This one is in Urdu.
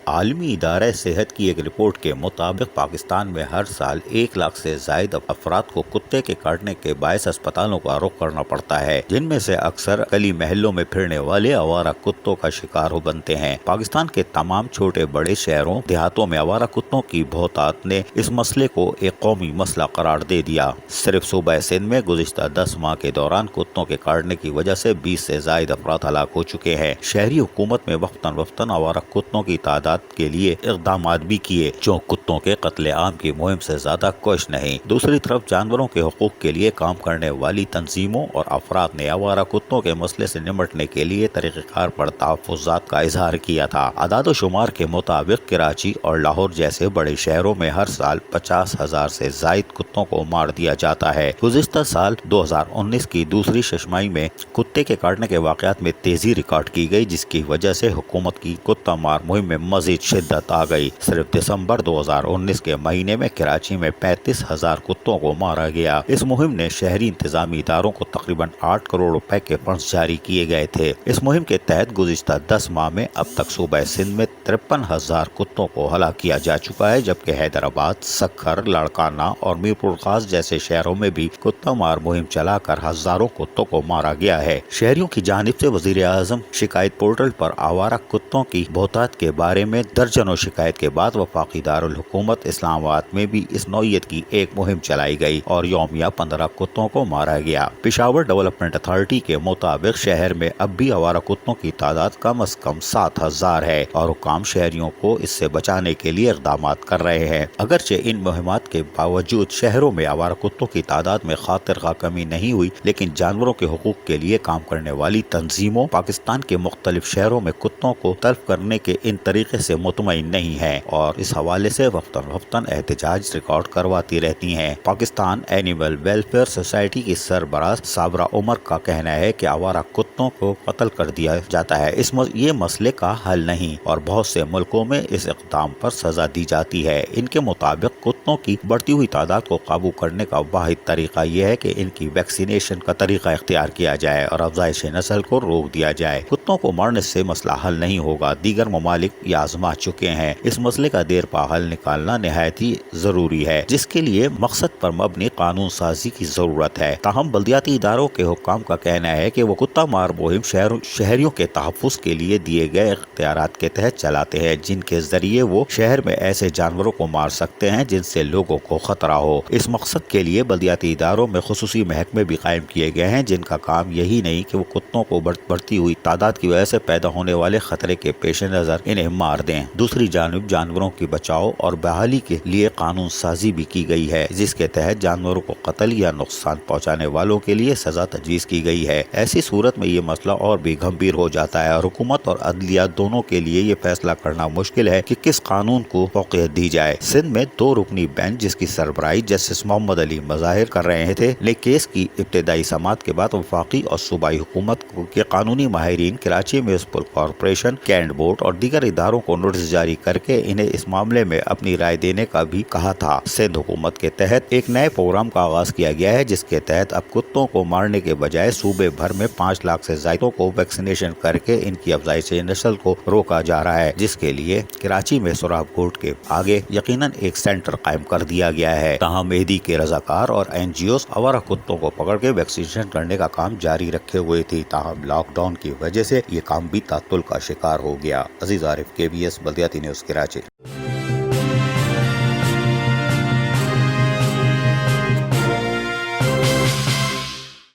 عالمی ادارے صحت کی ایک رپورٹ کے مطابق پاکستان میں ہر سال 1 لاکھ سے زائد افراد کو کتے کے کاٹنے کے باعث اسپتالوں کا رخ کرنا پڑتا ہے، جن میں سے اکثر گلی محلوں میں پھرنے والے آوارہ کتوں کا شکار ہو بنتے ہیں۔ پاکستان کے تمام چھوٹے بڑے شہروں دیہاتوں میں آوارہ کتوں کی بہتات نے اس مسئلے کو ایک قومی مسئلہ قرار دے دیا۔ صرف صوبہ سندھ میں گزشتہ 10 ماہ کے دوران کتوں کے کاٹنے کی وجہ سے 20 سے زائد افراد ہلاک ہو چکے ہیں۔ شہری حکومت میں وقتاً فوقتاً آوارہ کتوں کی تعداد کے لیے اقدامات بھی کیے، جو کتوں کے قتل عام کی مہم سے زیادہ کچھ نہیں۔ دوسری طرف جانوروں کے حقوق کے لیے کام کرنے والی تنظیموں اور افراد نے آوارہ کتوں کے مسئلے سے نمٹنے کے لیے طریقہ کار پر تحفظات کا اظہار کیا تھا۔ اعداد و شمار کے مطابق کراچی اور لاہور جیسے بڑے شہروں میں ہر سال 50,000 سے زائد کتوں کو مار دیا جاتا ہے۔ گزشتہ سال 2019 کی دوسری ششماہی میں کتے کے کاٹنے کے واقعات میں تیزی ریکارڈ کی گئی، جس کی وجہ سے حکومت کی کتا مار مہم میں مزید شدت آ گئی۔ صرف دسمبر 2019 کے مہینے میں کراچی میں 35,000 کتوں کو مارا گیا۔ اس مہم نے شہری انتظامی اداروں کو تقریباً 8 کروڑ روپے کے فنڈز جاری کیے گئے تھے۔ اس مہم کے تحت گزشتہ 10 ماہ میں اب تک صوبہ سندھ میں 53,000 کتوں کو ہلاک کیا جا چکا ہے، جبکہ حیدرآباد، سکھر، لاڑکانہ اور میرپور خاص جیسے شہروں میں بھی کتا مار مہم چلا کر ہزاروں کتوں کو مارا گیا ہے۔ شہریوں کی جانب سے وزیر اعظم شکایت پورٹل پر آوارہ کتوں کی بہتات کے بارے میں درجنوں شکایت کے بعد وفاقی دارالحکومت اسلام آباد میں بھی اس نوعیت کی ایک مہم چلائی گئی اور یومیہ 15 کتوں کو مارا گیا۔ پشاور ڈیولپمنٹ اتھارٹی کے مطابق شہر میں اب بھی آوارہ کتوں کی تعداد کم از کم 7,000 ہے اور حکام شہریوں کو اس سے بچانے کے لیے اقدامات کر رہے ہیں۔ اگرچہ ان مہمات کے باوجود شہروں میں آوارہ کتوں کی تعداد میں خاطر خواہ کمی نہیں ہوئی، لیکن جانوروں کے حقوق کے لیے کام کرنے والی تنظیموں پاکستان کے مختلف شہروں میں کتوں کو تلف کرنے کے ان طریقے سے مطمئن نہیں ہے اور اس حوالے سے وقتاً فوقتاً احتجاج ریکارڈ کرواتی رہتی ہیں۔ پاکستان اینیمل ویلفیئر سوسائٹی کی سربراہ صابرہ عمر کا کہنا ہے کہ آوارہ کتوں کو قتل کر دیا جاتا ہے یہ مسئلے کا حل نہیں اور بہت سے ملکوں میں اس اقدام پر سزا دی جاتی ہے۔ ان کے مطابق کتوں کی بڑھتی ہوئی تعداد کو قابو کرنے کا واحد طریقہ یہ ہے کہ ان کی ویکسینیشن کا طریقہ اختیار کیا جائے اور افزائش نسل کو روک دیا جائے۔ کتوں کو مارنے سے مسئلہ حل نہیں ہوگا، دیگر ممالک یہ آزما چکے ہیں۔ اس مسئلے کا دیر پا حل نکالنا نہایت ہی ضروری ہے، جس کے لیے مقصد پر مبنی قانون سازی کی ضرورت ہے۔ تاہم بلدیاتی اداروں کے حکام کا کہنا ہے کہ وہ کتا مار مہم شہریوں کے تحفظ کے لیے دیے گئے اختیارات کے تحت چلاتے ہیں، جن کے ذریعے وہ شہر میں ایسے جانوروں کو مار سکتے ہیں جن سے لوگوں کو خطرہ ہو۔ اس مقصد کے لیے بلدیاتی اداروں میں خصوصی محکمے بھی قائم کیے گئے ہیں، جن کا کام یہی نہیں کہ وہ کتوں کو بڑھتی ہوئی تعداد کی وجہ سے پیدا ہونے والے خطرے کے پیش نظر انہیں مار دیں۔ دوسری جانب جانوروں کی بچاؤ اور بحالی کے لیے قانون سازی بھی کی گئی ہے، جس کے تحت جانوروں کو قتل یا نقصان پہنچانے والوں کے لیے سزا تجویز کی گئی ہے۔ ایسی صورت میں یہ مسئلہ اور بھی گمبھیر ہو جاتا ہے اور حکومت اور عدلیہ دونوں کے لیے یہ فیصلہ کرنا مشکل ہے کہ کس قانون کو فوقیت دی جائے۔ سندھ میں 2 رکنی بینچ جس کی سربراہی جسٹس محمد علی مظاہر کر رہے تھے، لیکن کیس کی ابتدائی سماعت کے بعد وفاقی اور صوبائی حکومت کے قانونی ماہرین Karachi municipal corporation, cantt board اور دیگر اداروں کو نوٹس جاری کر کے انہیں اس معاملے میں اپنی رائے دینے کا بھی کہا تھا۔ سندھ حکومت کے تحت ایک نئے پروگرام کا آغاز کیا گیا ہے، جس کے تحت اب کتوں کو مارنے کے بجائے صوبے بھر میں 5 لاکھ سے زائد کو ویکسینیشن کر کے ان کی افزائش نسل کو روکا جا رہا ہے، جس کے لیے کراچی میں سوراب کوٹ کے آگے یقیناً ایک سینٹر قائم کر دیا گیا ہے۔ تاہم مہدی کے رضاکار اور NGOs آوارہ کتوں کو پکڑ کے ویکسینیشن کرنے کا کام جاری رکھے ہوئے تھی، تاہم لاک ڈاؤن کی وجہ سے یہ کام بھی تعطل کا شکار ہو گیا۔ عزیز عارف، KBS بلدیاتی نیوز، کراچی۔